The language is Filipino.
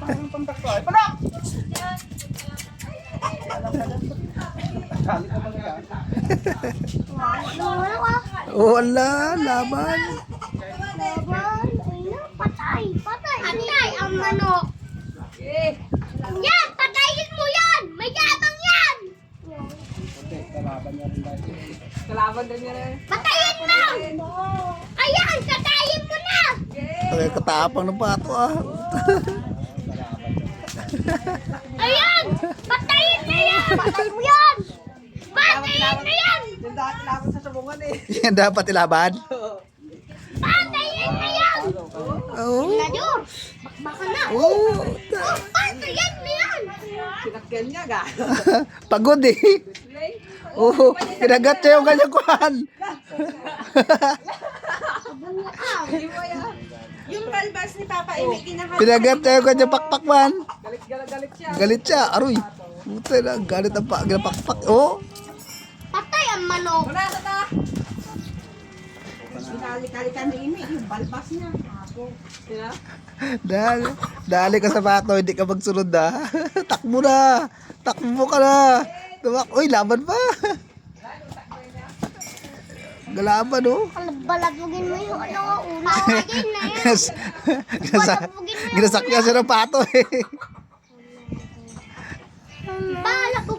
Parang pantakto. Ay, panak! Wala, laban. Patay! Patay! Patay ang manok! Yan! Patayin mo yan! May yabang yan! Kalaban din niya rin. Patayin mo! Ayan! Patayin mo na! Okay, katapang ng pato ah. Ayan! Patayin na yan! Patayin mo yan! Patayin na yan! Yung dati laban sa sabungan eh. Yan dapat ilaban. Patayin na yan! Oo. Nadyo! Bakbakan na! Oo. Patayin na yan! Sinakyan niya ga. Pagod eh. Oo. Kinagat siya yung kanyang kuhan. Yung balbas ni Papa Emi, kinakalit. Kinagat siya yung kanyang pakpakman. Galit siya. Galit siya. Aroy. Puta na. Galit ang pakpak. Oo. Patay ang manok! Wala na ta. Sinali-kalikan ni Emi, yung balbas niya. Ako. Sina? Dali ka sa pato. Hindi ka magsunod na. Takbo na. Takbo ka na. Uy, laban pa. Galaban oh. Balabugin mo yung ano, ulo. Balabugin na yan. Ginasakyan siya ng pato eh. Balabugin